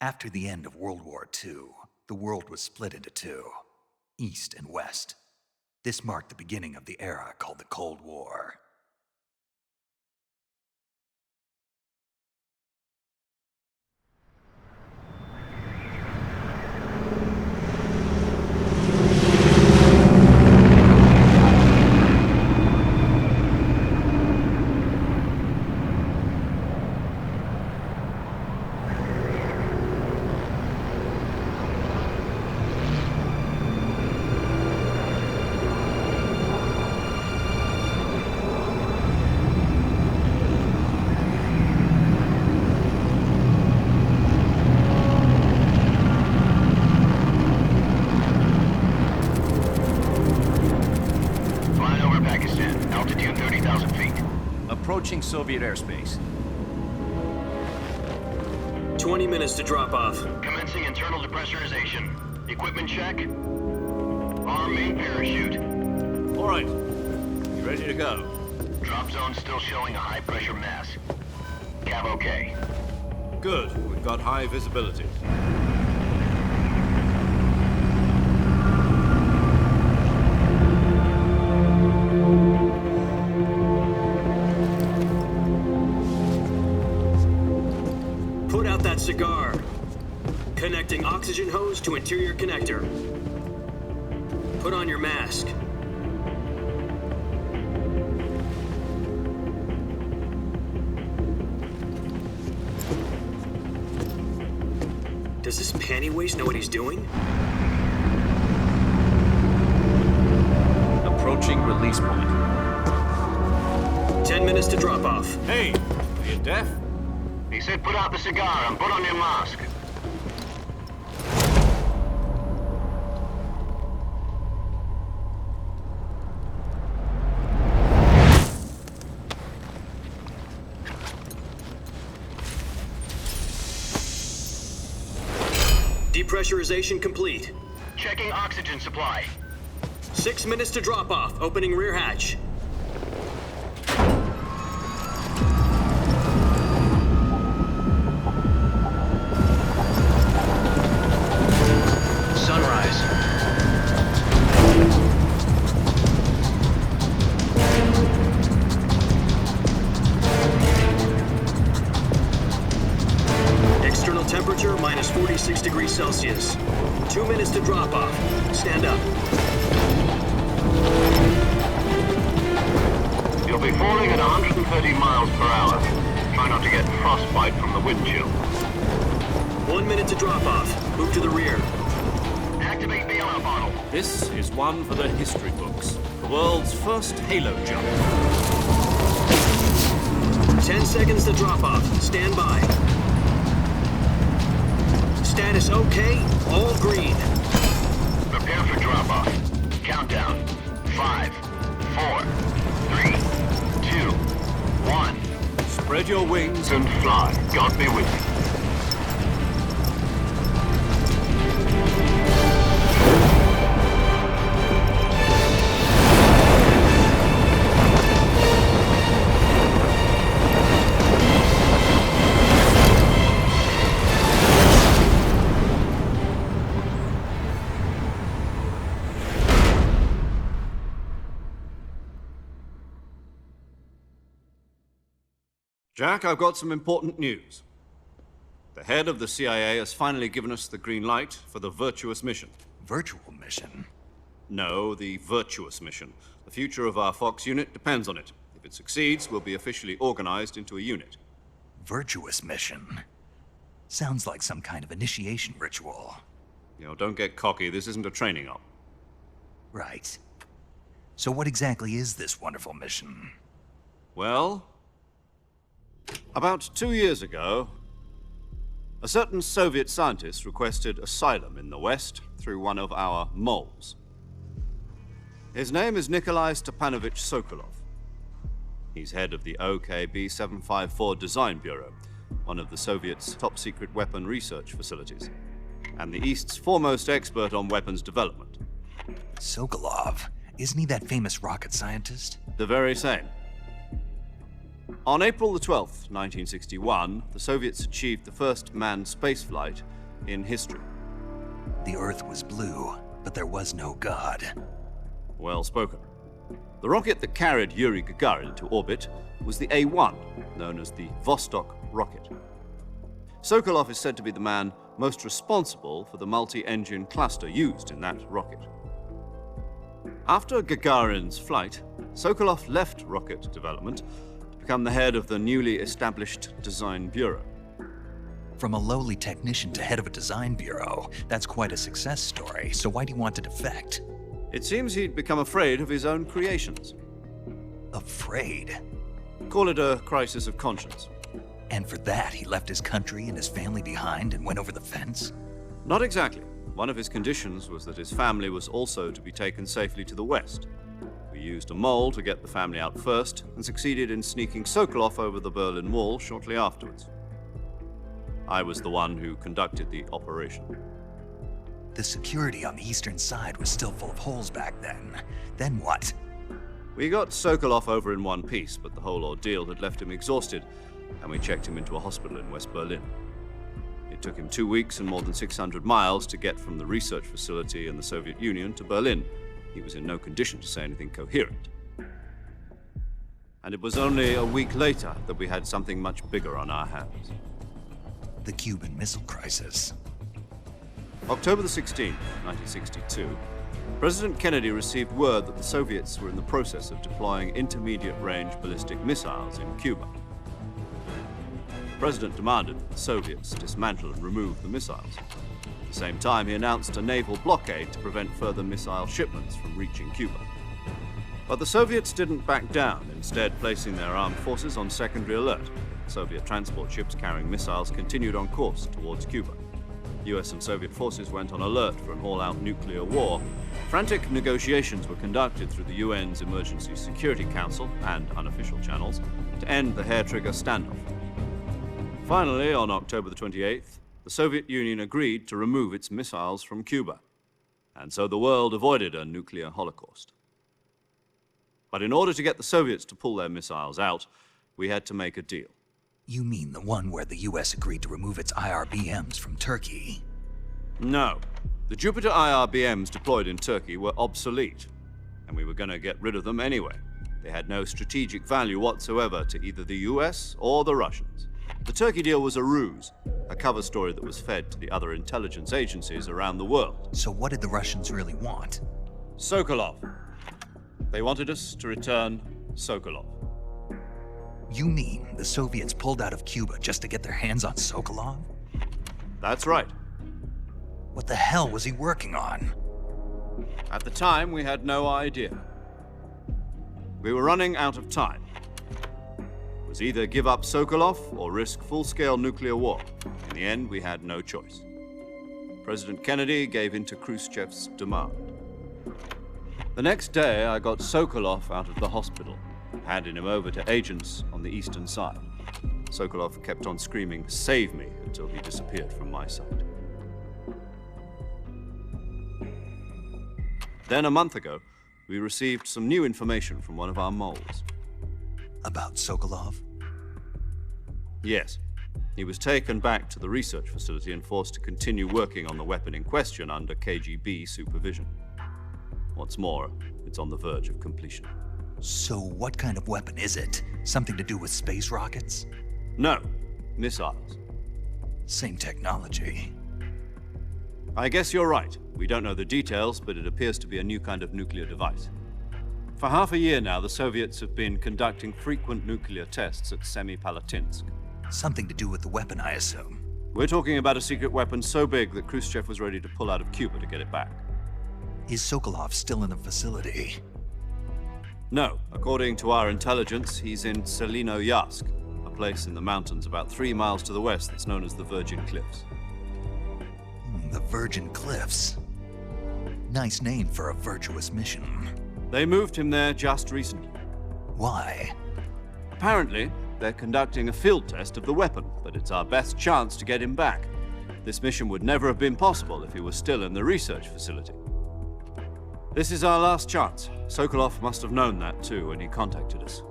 After the end of World War II, the world was split into two, East and West. This marked the beginning of the era called the Cold War. Approaching Soviet airspace. 20 minutes to drop off. Commencing internal depressurization. Equipment check. Arm main parachute. All right. You ready to go? Drop zone still showing a high pressure mass. Cav okay. Good. We've got high visibility. Put out that cigar. Connecting oxygen hose to interior connector. Put on your mask. Does this panty waste know what he's doing? Approaching release point. 10 minutes to drop off. Hey, are you deaf? He said put out the cigar and put on your mask. Depressurization complete. Checking oxygen supply. 6 minutes to drop off. Opening rear hatch. Sunrise. External temperature minus 46 degrees Celsius. 2 minutes to drop off. Stand up. You'll be falling at 130 miles per hour. Try not to get frostbite from the wind chill. 1 minute to drop off. Move to the rear. Activate bailout bottle. This is one for the history books. The world's first halo jump. 10 seconds to drop off. Stand by. Status okay. All green. Prepare for drop off. Countdown. 5, 4, 3, 2, 1. Spread your wings And fly. God be with you. Jack, I've got some important news. The head of the CIA has finally given us the green light for the virtuous mission. Virtual mission? No, the virtuous mission. The future of our Fox unit depends on it. If it succeeds, we'll be officially organized into a unit. Virtuous mission? Sounds like some kind of initiation ritual. You know, don't get cocky. This isn't a training op. Right. So what exactly is this wonderful mission? Well, about 2 years ago, a certain Soviet scientist requested asylum in the West through one of our moles. His name is Nikolai Stepanovich Sokolov. He's head of the OKB 754 Design Bureau, one of the Soviets' top-secret weapon research facilities, and the East's foremost expert on weapons development. Sokolov? Isn't he that famous rocket scientist? The very same. On April the 12th, 1961, the Soviets achieved the first manned spaceflight in history. The Earth was blue, but there was no God. Well spoken. The rocket that carried Yuri Gagarin to orbit was the A-1, known as the Vostok rocket. Sokolov is said to be the man most responsible for the multi-engine cluster used in that rocket. After Gagarin's flight, Sokolov left rocket development to become the head of the newly established Design Bureau. From a lowly technician to head of a design bureau, that's quite a success story, so why do you want to defect? It seems he'd become afraid of his own creations. Afraid? Call it a crisis of conscience. And for that, he left his country and his family behind and went over the fence? Not exactly. One of his conditions was that his family was also to be taken safely to the west. We used a mole to get the family out first and succeeded in sneaking Sokolov over the Berlin Wall shortly afterwards. I was the one who conducted the operation. The security on the eastern side was still full of holes back then. Then what? We got Sokolov over in one piece, but the whole ordeal had left him exhausted, and we checked him into a hospital in West Berlin. It took him 2 weeks and more than 600 miles to get from the research facility in the Soviet Union to Berlin. He was in no condition to say anything coherent. And it was only a week later that we had something much bigger on our hands. The Cuban Missile Crisis. October the 16th, 1962, President Kennedy received word that the Soviets were in the process of deploying intermediate-range ballistic missiles in Cuba. The President demanded that the Soviets dismantle and remove the missiles. At the same time, he announced a naval blockade to prevent further missile shipments from reaching Cuba. But the Soviets didn't back down, instead placing their armed forces on secondary alert. Soviet transport ships carrying missiles continued on course towards Cuba. US and Soviet forces went on alert for an all-out nuclear war. Frantic negotiations were conducted through the UN's Emergency Security Council and unofficial channels to end the hair-trigger standoff. Finally, on October the 28th, the Soviet Union agreed to remove its missiles from Cuba, and so the world avoided a nuclear holocaust. But in order to get the Soviets to pull their missiles out, we had to make a deal. You mean the one where the US agreed to remove its IRBMs from Turkey? No. The Jupiter IRBMs deployed in Turkey were obsolete, and we were going to get rid of them anyway. They had no strategic value whatsoever to either the US or the Russians. The Turkey deal was a ruse, a cover story that was fed to the other intelligence agencies around the world. So what did the Russians really want? Sokolov. They wanted us to return Sokolov. You mean the Soviets pulled out of Cuba just to get their hands on Sokolov? That's right. What the hell was he working on? At the time, we had no idea. We were running out of time. It was either give up Sokolov or risk full-scale nuclear war. In the end, we had no choice. President Kennedy gave in to Khrushchev's demand. The next day, I got Sokolov out of the hospital, handing him over to agents on the eastern side. Sokolov kept on screaming, "Save me," until he disappeared from my sight. Then a month ago, we received some new information from one of our moles. About Sokolov? Yes. He was taken back to the research facility and forced to continue working on the weapon in question under KGB supervision. What's more, it's on the verge of completion. So what kind of weapon is it? Something to do with space rockets? No, missiles. Same technology. I guess you're right. We don't know the details, but it appears to be a new kind of nuclear device. For half a year now, the Soviets have been conducting frequent nuclear tests at Semipalatinsk. Something to do with the weapon, I assume. We're talking about a secret weapon so big that Khrushchev was ready to pull out of Cuba to get it back. Is Sokolov still in the facility? No. According to our intelligence, he's in Selinoyarsk, a place in the mountains about 3 miles to the west that's known as the Virgin Cliffs. The Virgin Cliffs. Nice name for a virtuous mission. They moved him there just recently. Why? Apparently, they're conducting a field test of the weapon, but it's our best chance to get him back. This mission would never have been possible if he was still in the research facility. This is our last chance. Sokolov must have known that too when he contacted us.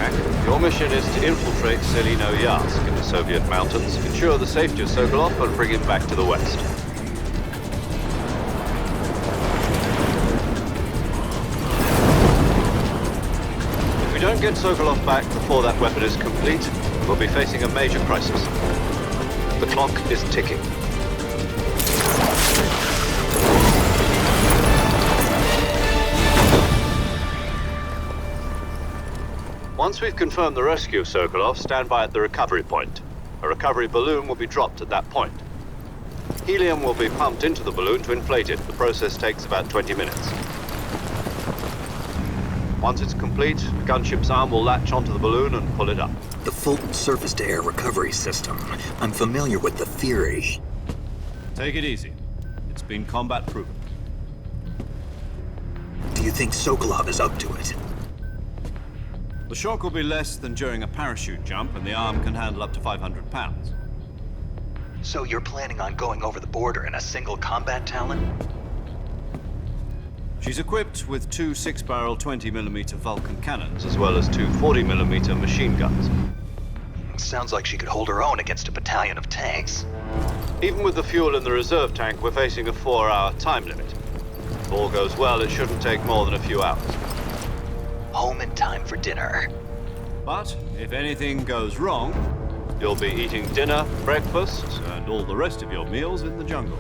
Jack. Your mission is to infiltrate Selino-Yarsk in the Soviet mountains, ensure the safety of Sokolov, and bring him back to the west. If we don't get Sokolov back before that weapon is complete, we'll be facing a major crisis. The clock is ticking. Once we've confirmed the rescue of Sokolov, stand by at the recovery point. A recovery balloon will be dropped at that point. Helium will be pumped into the balloon to inflate it. The process takes about 20 minutes. Once it's complete, the gunship's arm will latch onto the balloon and pull it up. The Fulton surface-to-air recovery system. I'm familiar with the theory. Take it easy. It's been combat proven. Do you think Sokolov is up to it? The shock will be less than during a parachute jump, and the arm can handle up to 500 pounds. So you're planning on going over the border in a single combat Talon? She's equipped with two 6-barrel 20mm Vulcan cannons, as well as two 40mm machine guns. Sounds like she could hold her own against a battalion of tanks. Even with the fuel in the reserve tank, we're facing a 4-hour time limit. If all goes well, it shouldn't take more than a few hours. Home in time for dinner. But if anything goes wrong, you'll be eating dinner, breakfast, and all the rest of your meals in the jungle.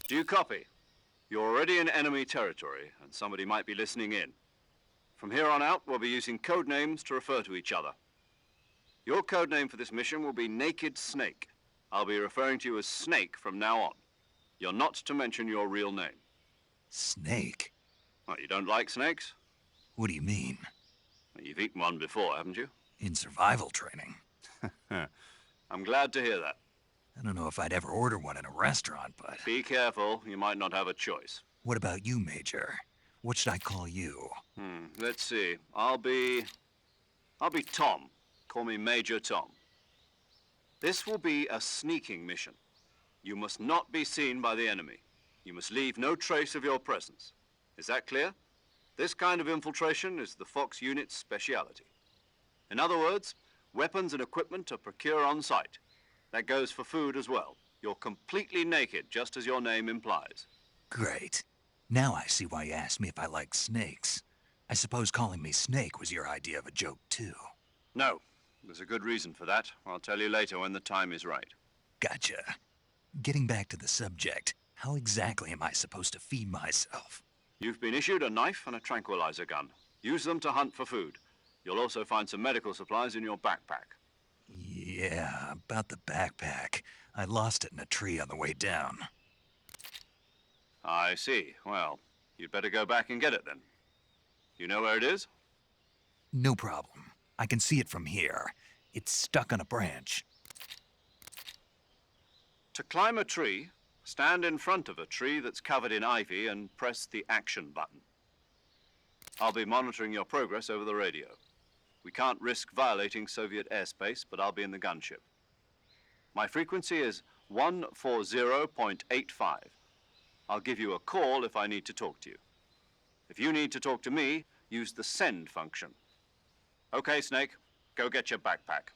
Do you copy? You're already in enemy territory, and somebody might be listening in. From here on out, we'll be using code names to refer to each other. Your code name for this mission will be Naked Snake. I'll be referring to you as Snake from now on. You're not to mention your real name. Snake? What, you don't like snakes? What do you mean? Well, you've eaten one before, haven't you? In survival training? I'm glad to hear that. I don't know if I'd ever order one in a restaurant, but... Be careful, you might not have a choice. What about you, Major? What should I call you? Let's see. I'll be Tom. Call me Major Tom. This will be a sneaking mission. You must not be seen by the enemy. You must leave no trace of your presence. Is that clear? This kind of infiltration is the Fox unit's speciality. In other words, weapons and equipment are procured on site. That goes for food as well. You're completely naked, just as your name implies. Great. Now I see why you asked me if I like snakes. I suppose calling me Snake was your idea of a joke, too. No. There's a good reason for that. I'll tell you later when the time is right. Gotcha. Getting back to the subject, how exactly am I supposed to feed myself? You've been issued a knife and a tranquilizer gun. Use them to hunt for food. You'll also find some medical supplies in your backpack. Yeah, about the backpack. I lost it in a tree on the way down. I see. Well, you'd better go back and get it then. You know where it is? No problem. I can see it from here. It's stuck on a branch. To climb a tree, stand in front of a tree that's covered in ivy and press the action button. I'll be monitoring your progress over the radio. We can't risk violating Soviet airspace, but I'll be in the gunship. My frequency is 140.85. I'll give you a call if I need to talk to you. If you need to talk to me, use the send function. Okay, Snake, go get your backpack.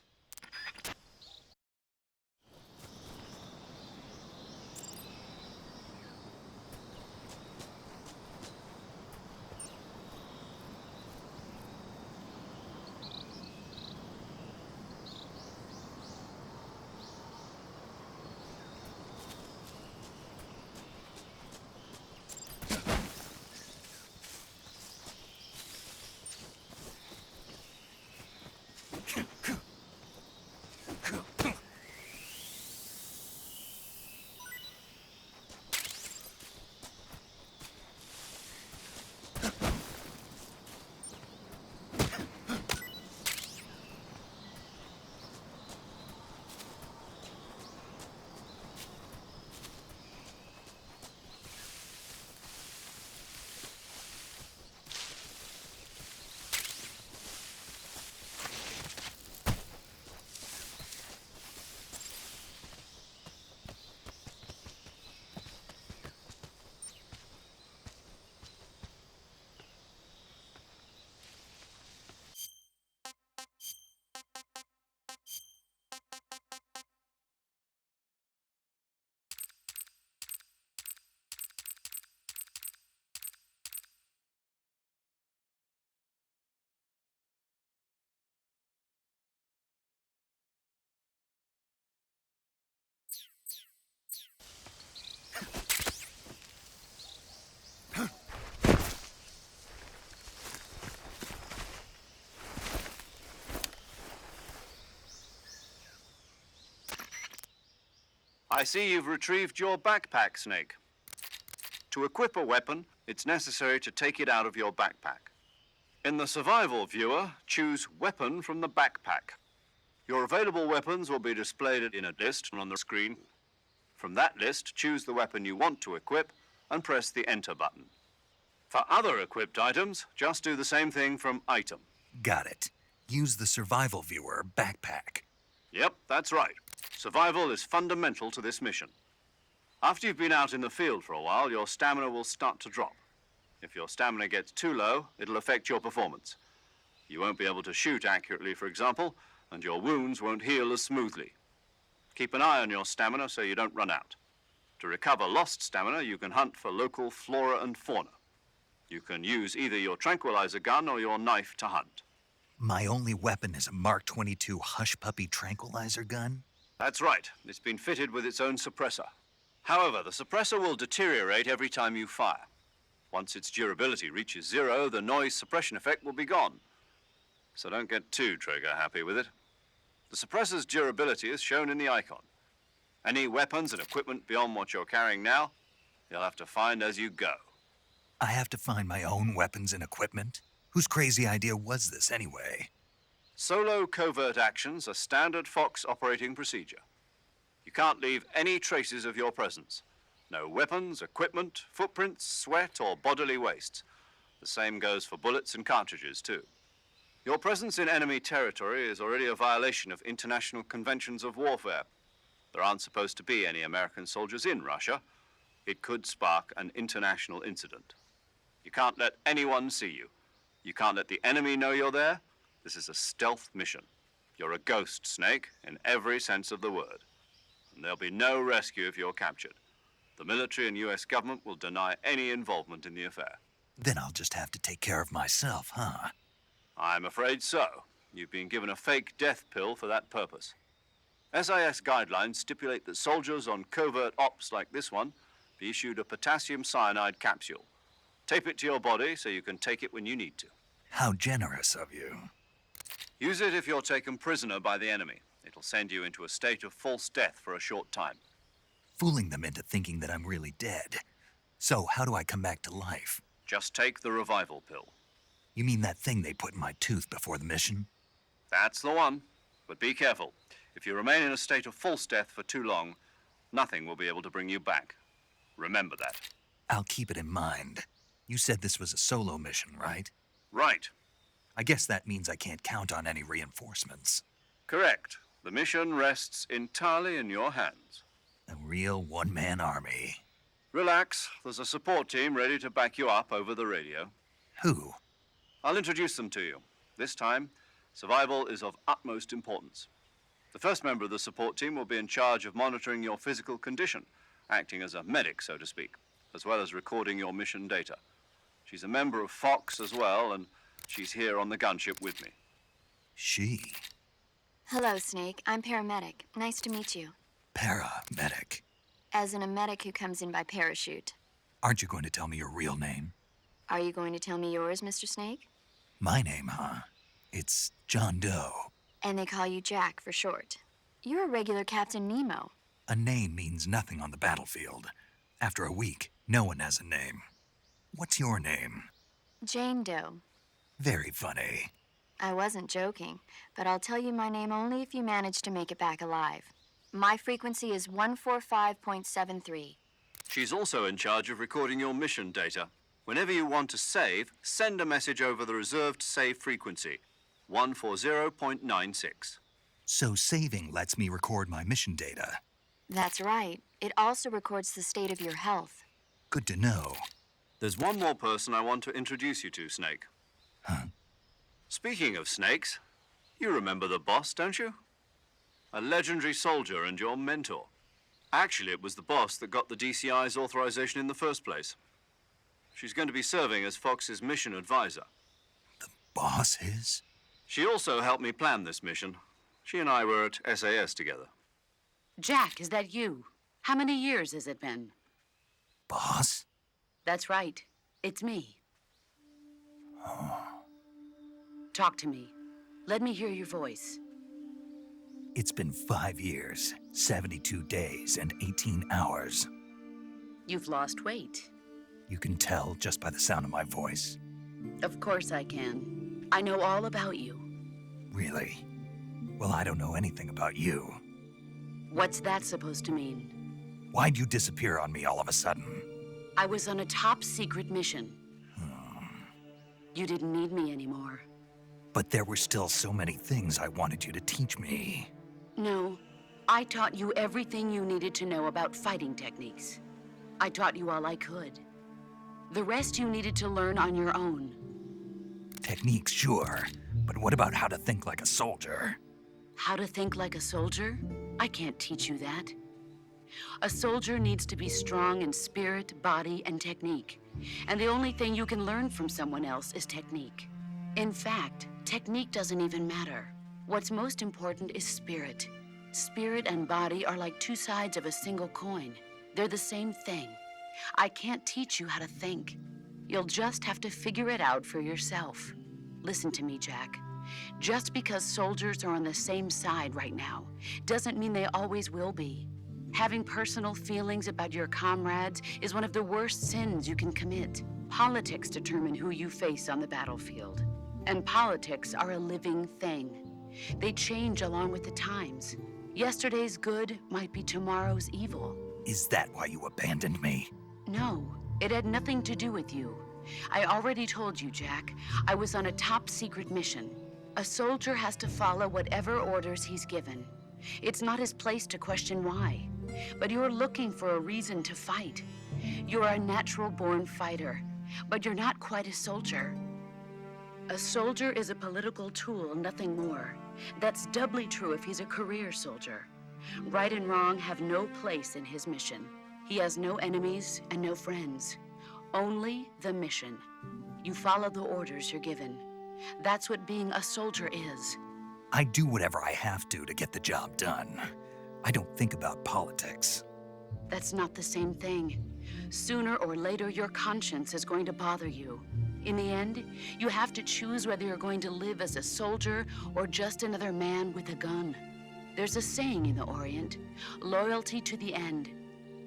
I see you've retrieved your backpack, Snake. To equip a weapon, it's necessary to take it out of your backpack. In the survival viewer, choose Weapon from the backpack. Your available weapons will be displayed in a list on the screen. From that list, choose the weapon you want to equip and press the Enter button. For other equipped items, just do the same thing from Item. Got it. Use the survival viewer backpack. Yep, that's right. Survival is fundamental to this mission. After you've been out in the field for a while, your stamina will start to drop. If your stamina gets too low, it'll affect your performance. You won't be able to shoot accurately, for example, and your wounds won't heal as smoothly. Keep an eye on your stamina so you don't run out. To recover lost stamina, you can hunt for local flora and fauna. You can use either your tranquilizer gun or your knife to hunt. My only weapon is a Mark 22 Hush Puppy tranquilizer gun? That's right. It's been fitted with its own suppressor. However, the suppressor will deteriorate every time you fire. Once its durability reaches 0, the noise suppression effect will be gone. So don't get too trigger happy with it. The suppressor's durability is shown in the icon. Any weapons and equipment beyond what you're carrying now, you'll have to find as you go. I have to find my own weapons and equipment? Whose crazy idea was this anyway? Solo covert actions are standard Fox operating procedure. You can't leave any traces of your presence. No weapons, equipment, footprints, sweat, or bodily wastes. The same goes for bullets and cartridges, too. Your presence in enemy territory is already a violation of international conventions of warfare. There aren't supposed to be any American soldiers in Russia. It could spark an international incident. You can't let anyone see you. You can't let the enemy know you're there. This is a stealth mission. You're a ghost, Snake, in every sense of the word. And there'll be no rescue if you're captured. The military and US government will deny any involvement in the affair. Then I'll just have to take care of myself, huh? I'm afraid so. You've been given a fake death pill for that purpose. SIS guidelines stipulate that soldiers on covert ops like this one be issued a potassium cyanide capsule. Tape it to your body so you can take it when you need to. How generous of you. Use it if you're taken prisoner by the enemy. It'll send you into a state of false death for a short time. Fooling them into thinking that I'm really dead. So how do I come back to life? Just take the revival pill. You mean that thing they put in my tooth before the mission? That's the one. But be careful. If you remain in a state of false death for too long, Nothing will be able to bring you back. Remember that. I'll keep it in mind. You said this was a solo mission, right? Right. I guess that means I can't count on any reinforcements. Correct. The mission rests entirely in your hands. A real one-man army. Relax. There's a support team ready to back you up over the radio. Who? I'll introduce them to you. This time, survival is of utmost importance. The first member of the support team will be in charge of monitoring your physical condition, acting as a medic, so to speak, as well as recording your mission data. She's a member of Fox as well, and she's here on the gunship with me. She? Hello, Snake. I'm paramedic. Nice to meet you. Paramedic. As in a medic who comes in by parachute. Aren't you going to tell me your real name? Are you going to tell me yours, Mr. Snake? My name, huh? It's John Doe. And they call you Jack for short. You're a regular Captain Nemo. A name means nothing on the battlefield. After a week, no one has a name. What's your name? Jane Doe. Very funny. I wasn't joking, but I'll tell you my name only if you manage to make it back alive. My frequency is 145.73. She's also in charge of recording your mission data. Whenever you want to save, send a message over the reserved save frequency, 140.96. So saving lets me record my mission data. That's right. It also records the state of your health. Good to know. There's one more person I want to introduce you to, Snake. Huh? Speaking of snakes, you remember the boss, don't you? A legendary soldier and your mentor. Actually, it was the boss that got the DCI's authorization in the first place. She's going to be serving as Fox's mission advisor. The boss is? She also helped me plan this mission. She and I were at SAS together. Jack, is that you? How many years has it been? Boss? That's right. It's me. Talk to me. Let me hear your voice. It's been 5 years, 72 days, and 18 hours. You've lost weight. You can tell just by the sound of my voice. Of course I can. I know all about you. Really? Well, I don't know anything about you. What's that supposed to mean? Why'd you disappear on me all of a sudden? I was on a top secret mission. You didn't need me anymore. But there were still so many things I wanted you to teach me. No, I taught you everything you needed to know about fighting techniques. I taught you all I could. The rest you needed to learn on your own. Techniques, sure. But what about how to think like a soldier? How to think like a soldier? I can't teach you that. A soldier needs to be strong in spirit, body, and technique. And the only thing you can learn from someone else is technique. In fact, technique doesn't even matter. What's most important is spirit. Spirit and body are like two sides of a single coin. They're the same thing. I can't teach you how to think. You'll just have to figure it out for yourself. Listen to me, Jack. Just because soldiers are on the same side right now doesn't mean they always will be. Having personal feelings about your comrades is one of the worst sins you can commit. Politics determine who you face on the battlefield. And politics are a living thing. They change along with the times. Yesterday's good might be tomorrow's evil. Is that why you abandoned me? No, it had nothing to do with you. I already told you, Jack. I was on a top secret mission. A soldier has to follow whatever orders he's given. It's not his place to question why. But you're looking for a reason to fight. You're a natural-born fighter, but you're not quite a soldier. A soldier is a political tool, nothing more. That's doubly true if he's a career soldier. Right and wrong have no place in his mission. He has no enemies and no friends. Only the mission. You follow the orders you're given. That's what being a soldier is. I do whatever I have to get the job done. I don't think about politics. That's not the same thing. Sooner or later, your conscience is going to bother you. In the end, you have to choose whether you're going to live as a soldier or just another man with a gun. There's a saying in the Orient, loyalty to the end.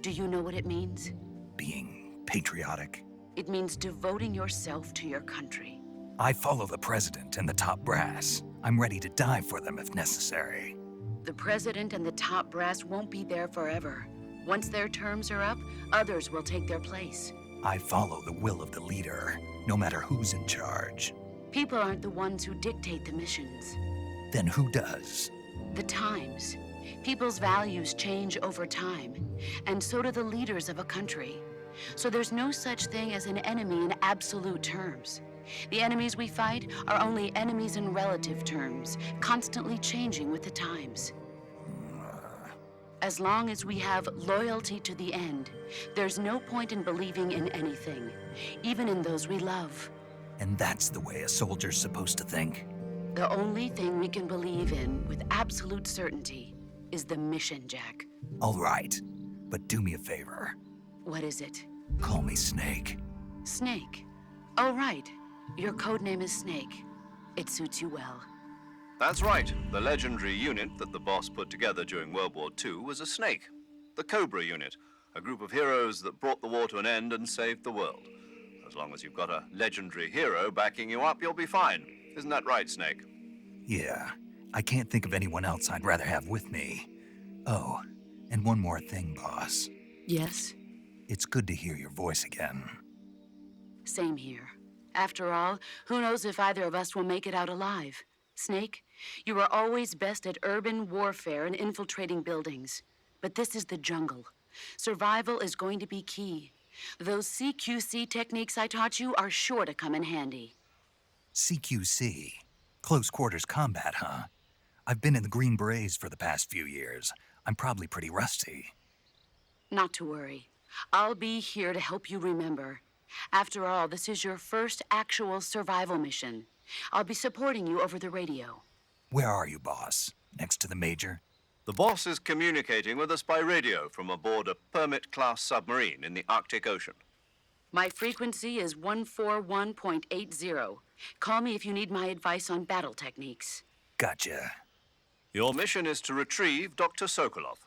Do you know what it means? Being patriotic. It means devoting yourself to your country. I follow the president and the top brass. I'm ready to die for them if necessary. The president and the top brass won't be there forever. Once their terms are up, others will take their place. I follow the will of the leader, no matter who's in charge. People aren't the ones who dictate the missions. Then who does? The times. People's values change over time, and so do the leaders of a country. So there's no such thing as an enemy in absolute terms. The enemies we fight are only enemies in relative terms, constantly changing with the times. As long as we have loyalty to the end, there's no point in believing in anything, even in those we love. And that's the way a soldier's supposed to think? The only thing we can believe in with absolute certainty is the mission, Jack. All right, but do me a favor. What is it? Call me Snake. Snake. Oh, right. Your codename is Snake. It suits you well. That's right. The legendary unit that the boss put together during World War II was a snake. The Cobra unit, a group of heroes that brought the war to an end and saved the world. As long as you've got a legendary hero backing you up, you'll be fine. Isn't that right, Snake? Yeah, I can't think of anyone else I'd rather have with me. Oh, and one more thing, boss. Yes? It's good to hear your voice again. Same here. After all, who knows if either of us will make it out alive? Snake, you are always best at urban warfare and infiltrating buildings. But this is the jungle. Survival is going to be key. Those CQC techniques I taught you are sure to come in handy. CQC? Close quarters combat, huh? I've been in the Green Berets for the past few years. I'm probably pretty rusty. Not to worry. I'll be here to help you remember. After all, this is your first actual survival mission. I'll be supporting you over the radio. Where are you, boss? Next to the Major? The boss is communicating with us by radio from aboard a Permit-class submarine in the Arctic Ocean. My frequency is 141.80. Call me if you need my advice on battle techniques. Gotcha. Your mission is to retrieve Dr. Sokolov.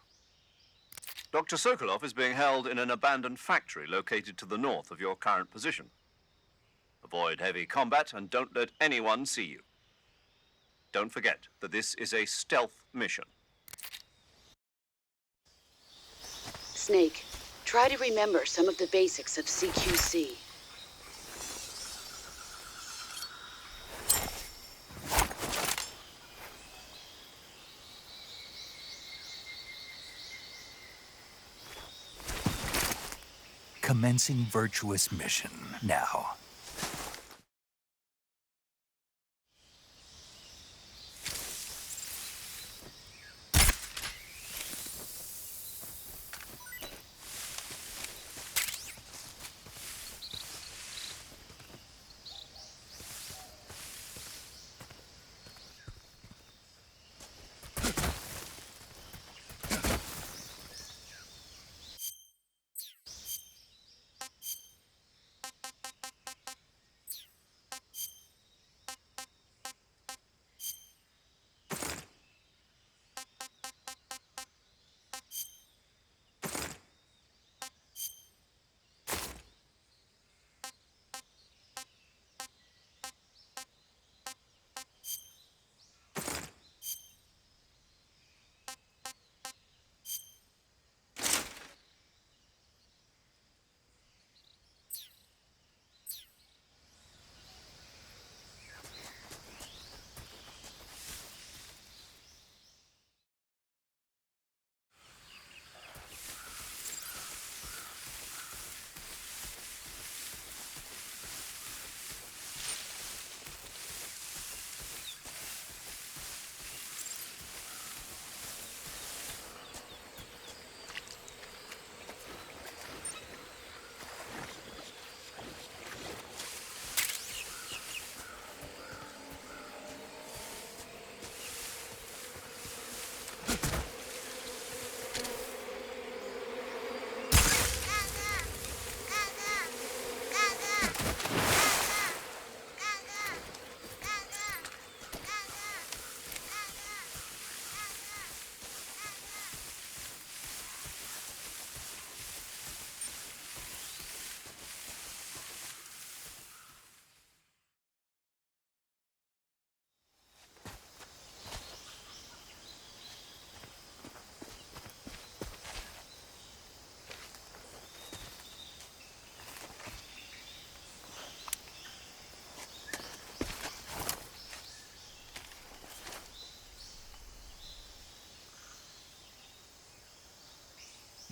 Dr. Sokolov is being held in an abandoned factory located to the north of your current position. Avoid heavy combat and don't let anyone see you. Don't forget that this is a stealth mission. Snake, try to remember some of the basics of CQC. Commencing virtuous mission now.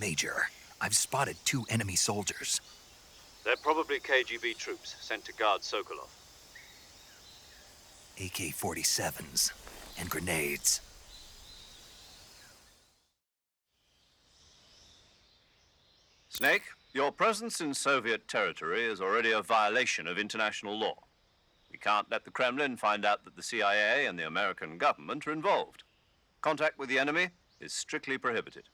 Major, I've spotted 2 enemy soldiers. They're probably KGB troops sent to guard Sokolov. AK-47s and grenades. Snake, your presence in Soviet territory is already a violation of international law. We can't let the Kremlin find out that the CIA and the American government are involved. Contact with the enemy is strictly prohibited.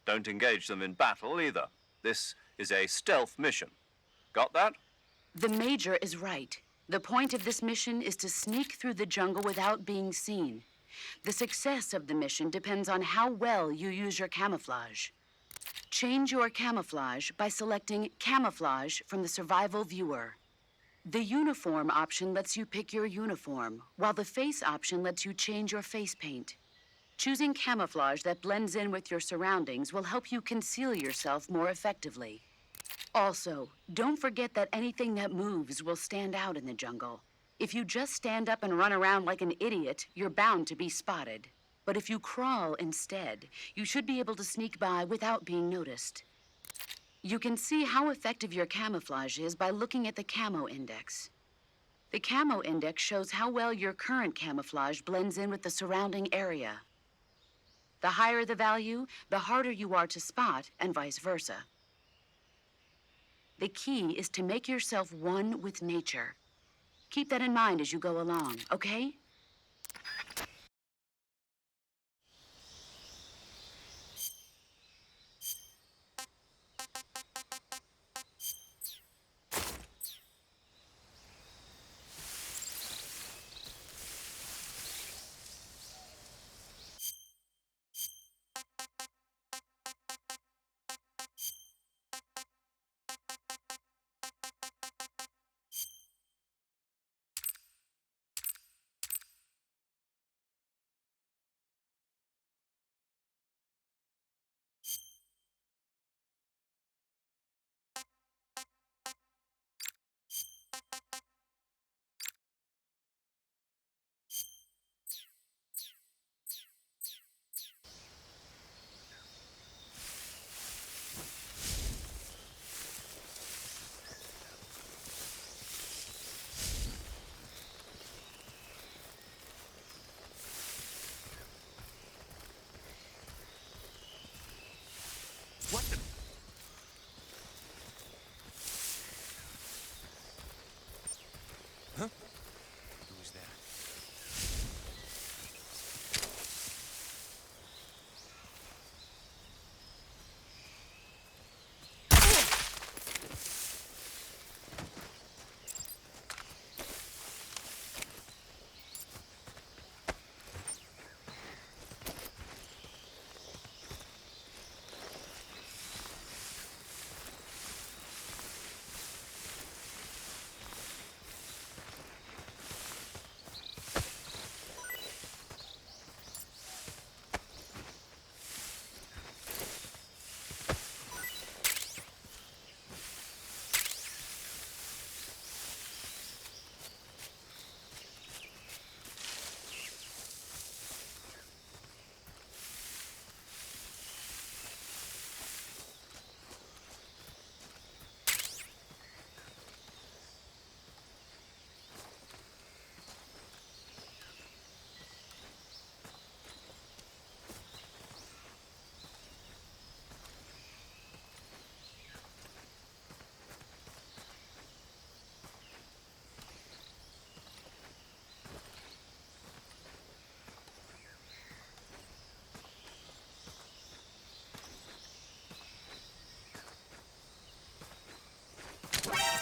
Don't engage them in battle either. This is a stealth mission. Got that? The Major is right. The point of this mission is to sneak through the jungle without being seen. The success of the mission depends on how well you use your camouflage. Change your camouflage by selecting Camouflage from the Survival Viewer. The Uniform option lets you pick your uniform, while the Face option lets you change your face paint. Choosing camouflage that blends in with your surroundings will help you conceal yourself more effectively. Also, don't forget that anything that moves will stand out in the jungle. If you just stand up and run around like an idiot, you're bound to be spotted. But if you crawl instead, you should be able to sneak by without being noticed. You can see how effective your camouflage is by looking at the Camo Index. The Camo Index shows how well your current camouflage blends in with the surrounding area. The higher the value, the harder you are to spot, and vice versa. The key is to make yourself one with nature. Keep that in mind as you go along, okay? What the... Huh? Who's that?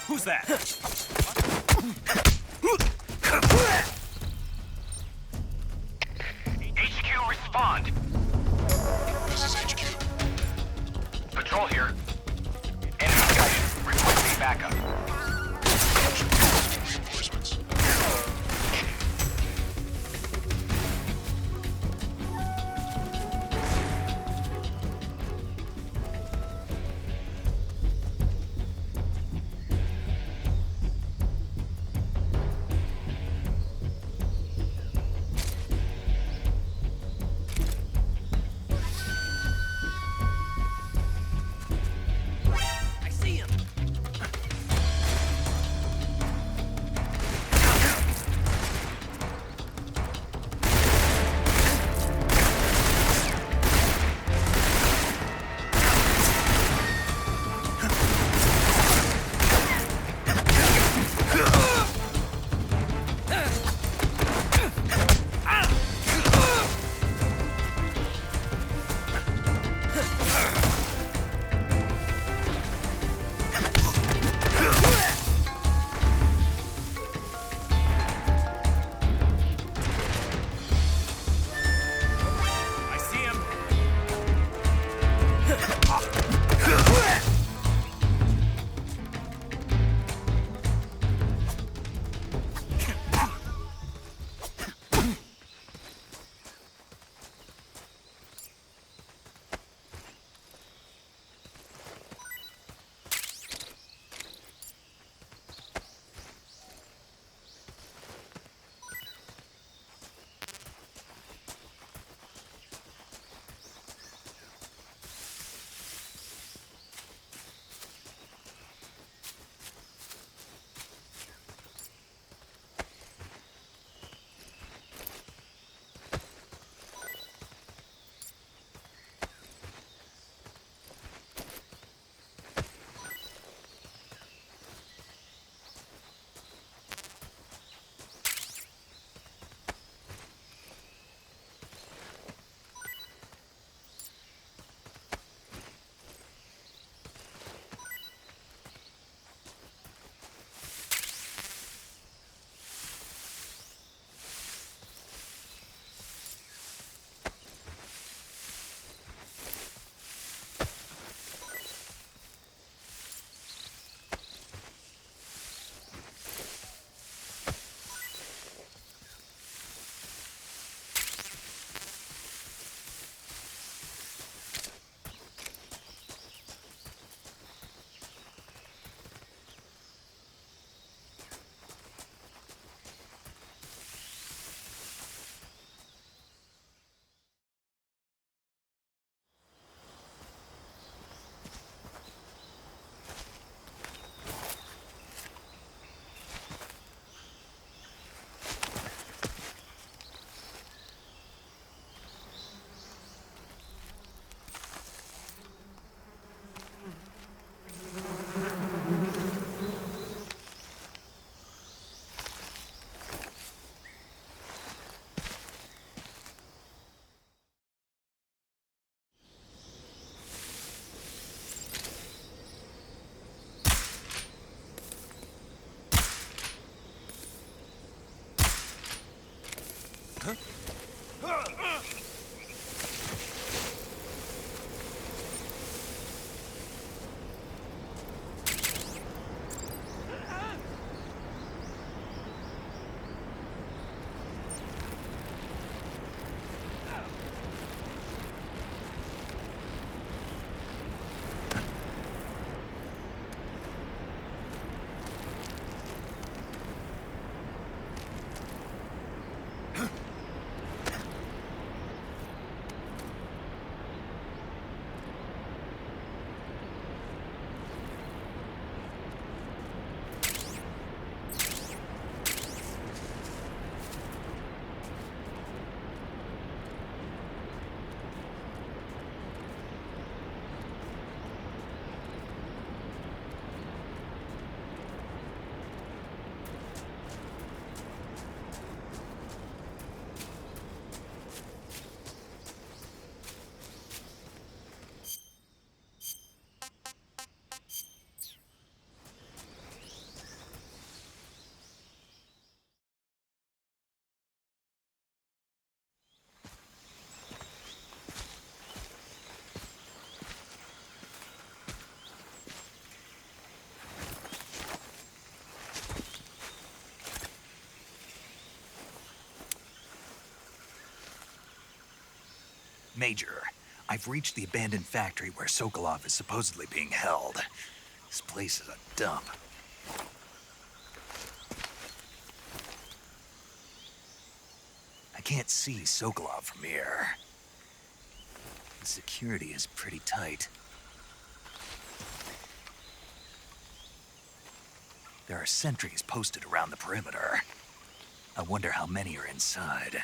Who's that? HQ, respond. This is HQ. Patrol here. Enemy guided. Requesting backup. Reinforcements. Major, I've reached the abandoned factory where Sokolov is supposedly being held. This place is a dump. I can't see Sokolov from here. The security is pretty tight. There are sentries posted around the perimeter. I wonder how many are inside.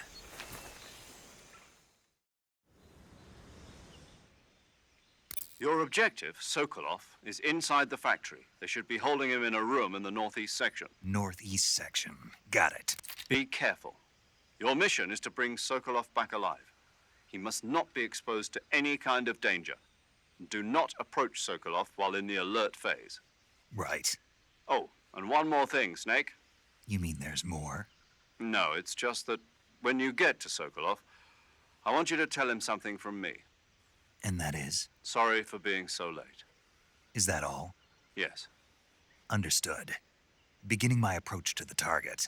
Your objective, Sokolov, is inside the factory. They should be holding him in a room in the northeast section. Northeast section. Got it. Be careful. Your mission is to bring Sokolov back alive. He must not be exposed to any kind of danger. Do not approach Sokolov while in the alert phase. Right. Oh, and one more thing, Snake. You mean there's more? No, it's just that when you get to Sokolov, I want you to tell him something from me. And that is? Sorry for being so late. Is that all? Yes. Understood. Beginning my approach to the target.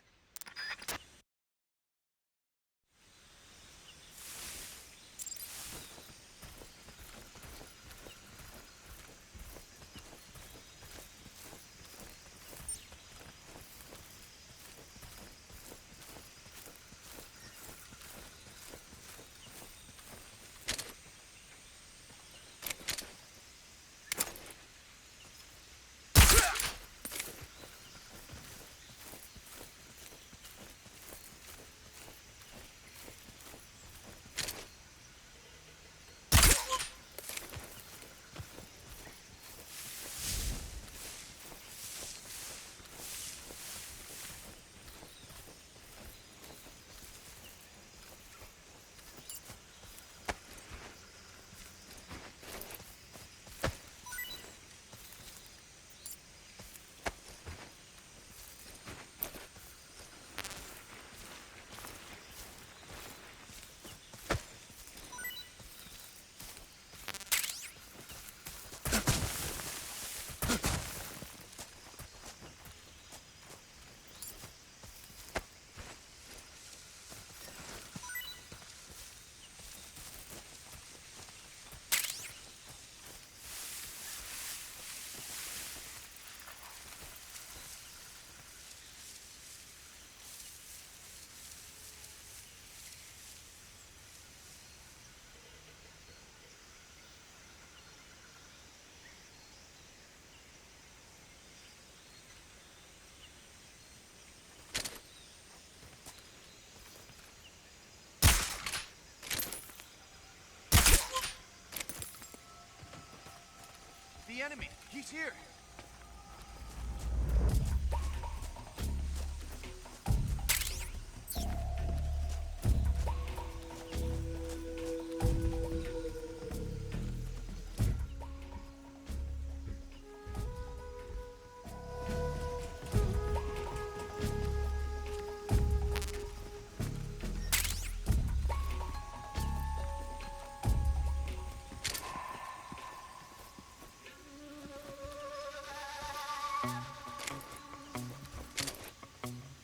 The enemy! He's here!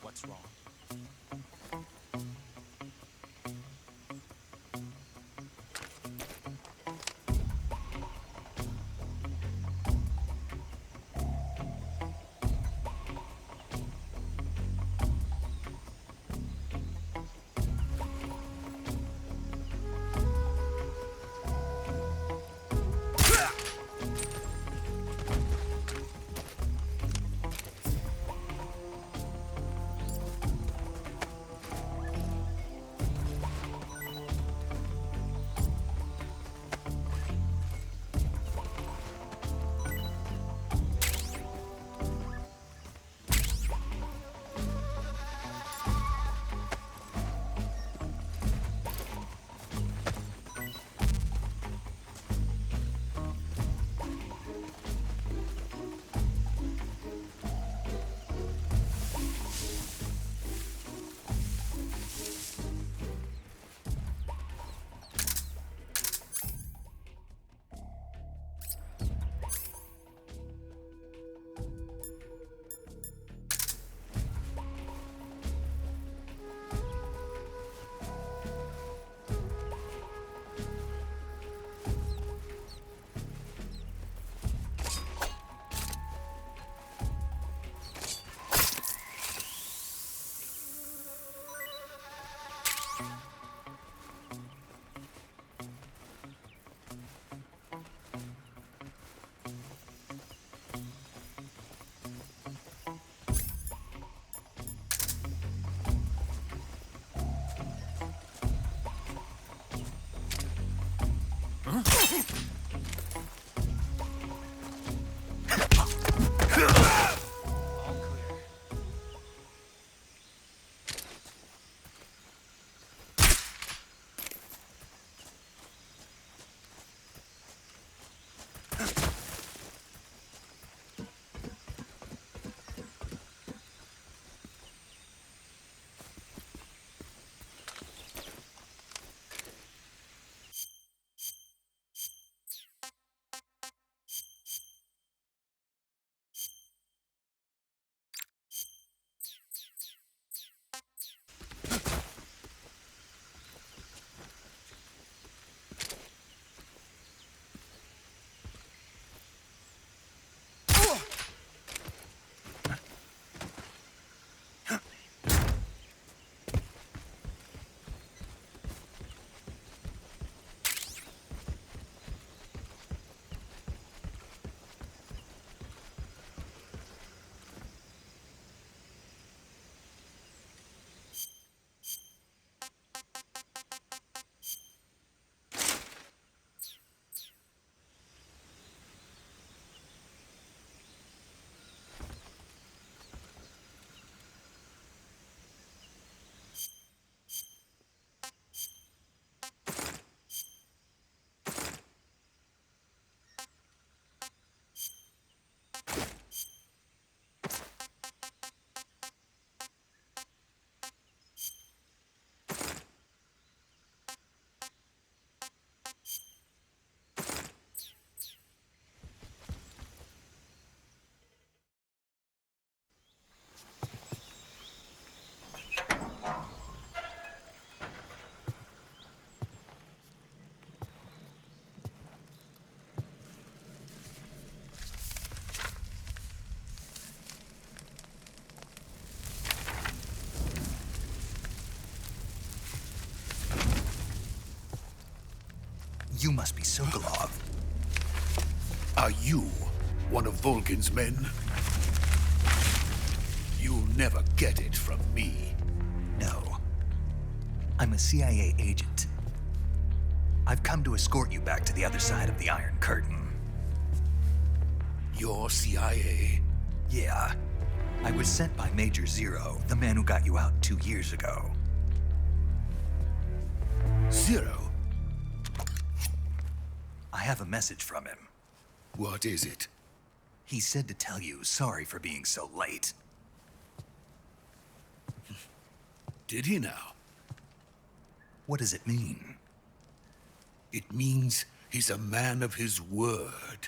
What's wrong? must be Sokolov. Are you one of Volgin's men? You'll never get it from me. No. I'm a CIA agent. I've come to escort you back to the other side of the Iron Curtain. You're CIA? Yeah. I was sent by Major Zero, the man who got you out 2 years ago. Zero? I have a message from him. What is it? He said to tell you sorry for being so late. Did he now? What does it mean? It means he's a man of his word.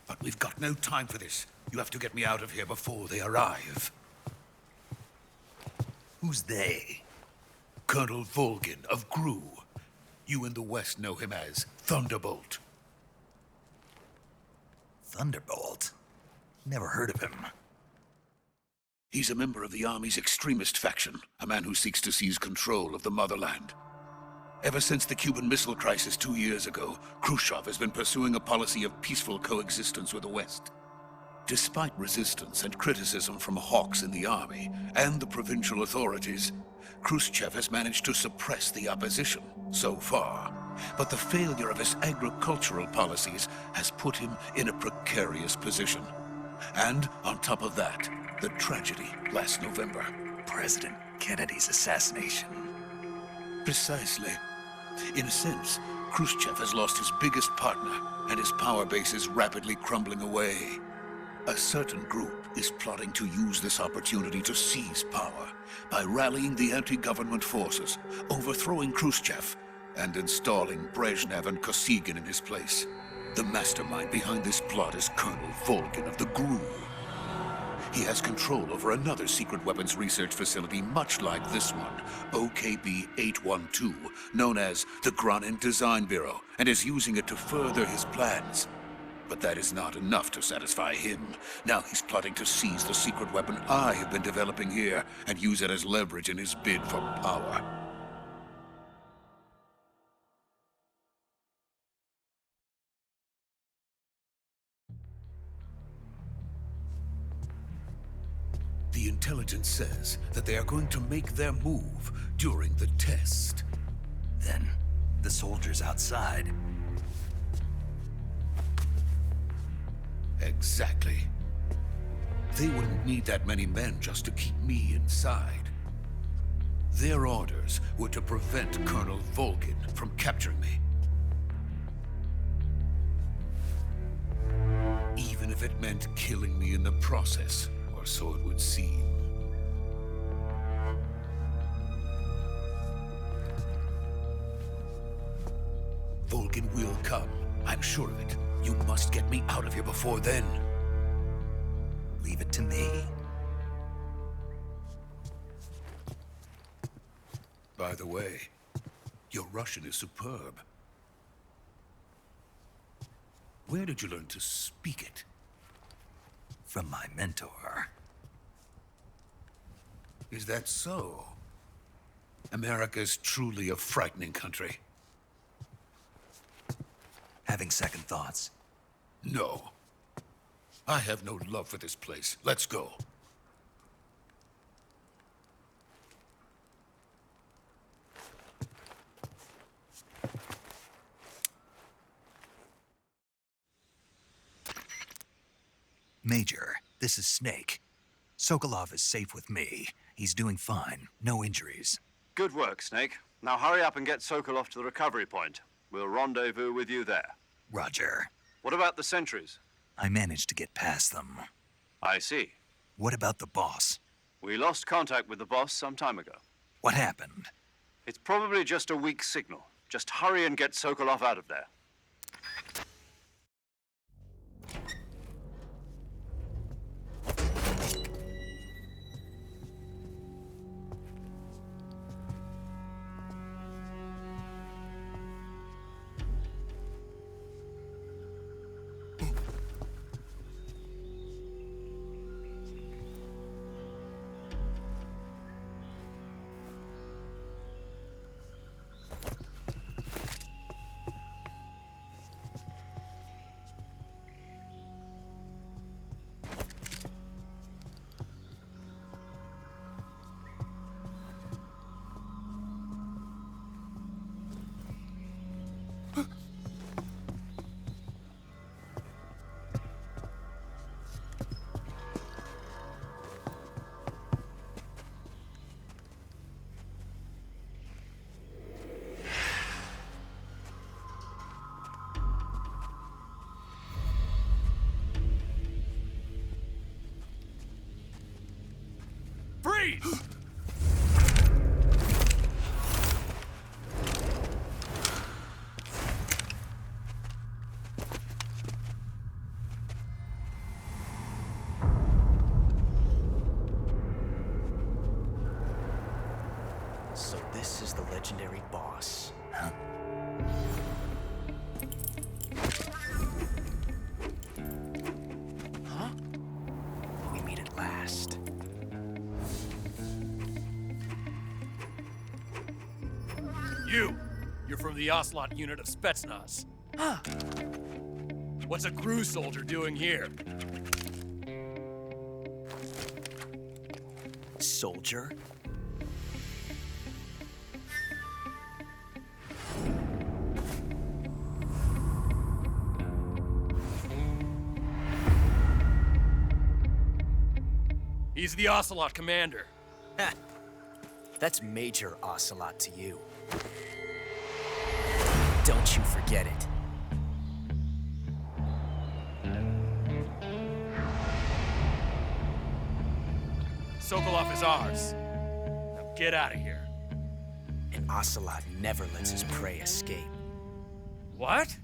But we've got no time for this. You have to get me out of here before they arrive. Who's they? Colonel Volgin of GRU. You in the West know him as Thunderbolt. Thunderbolt? Never heard of him. He's a member of the Army's extremist faction, a man who seeks to seize control of the motherland. Ever since the Cuban Missile Crisis 2 years ago, Khrushchev has been pursuing a policy of peaceful coexistence with the West. Despite resistance and criticism from hawks in the Army and the provincial authorities, Khrushchev has managed to suppress the opposition so far. But the failure of his agricultural policies has put him in a precarious position. And on top of that, the tragedy last November. President Kennedy's assassination. Precisely. In a sense, Khrushchev has lost his biggest partner, and his power base is rapidly crumbling away. A certain group is plotting to use this opportunity to seize power by rallying the anti-government forces, overthrowing Khrushchev, and installing Brezhnev and Kosygin in his place. The mastermind behind this plot is Colonel Volgin of the GRU. He has control over another secret weapons research facility much like this one, OKB-812, known as the Granin Design Bureau, and is using it to further his plans. But that is not enough to satisfy him. Now he's plotting to seize the secret weapon I have been developing here and use it as leverage in his bid for power. The intelligence says that they are going to make their move during the test. Then, the soldiers outside. Exactly. They wouldn't need that many men just to keep me inside. Their orders were to prevent Colonel Volgin from capturing me. Even if it meant killing me in the process, or so it would seem. Volgin will come. I'm sure of it. You must get me out of here before then. Leave it to me. By the way, your Russian is superb. Where did you learn to speak it? From my mentor. Is that so? America's truly a frightening country. Having second thoughts. No. I have no love for this place. Let's go. Major, this is Snake. Sokolov is safe with me. He's doing fine. No injuries. Good work, Snake. Now hurry up and get Sokolov to the recovery point. We'll rendezvous with you there. Roger. What about the sentries? I managed to get past them. I see. What about the boss? We lost contact with the boss some time ago. What happened? It's probably just a weak signal. Just hurry and get Sokolov out of there. Freeze! So this is the legendary boss. Huh? Huh? We meet at last. You're from the Ocelot unit of Spetsnaz. Huh. What's a crew soldier doing here? Soldier? He's the Ocelot commander. Ha! That's Major Ocelot to you. Don't you forget it. Sokolov is ours. Now get out of here. And Ocelot never lets his prey escape. What?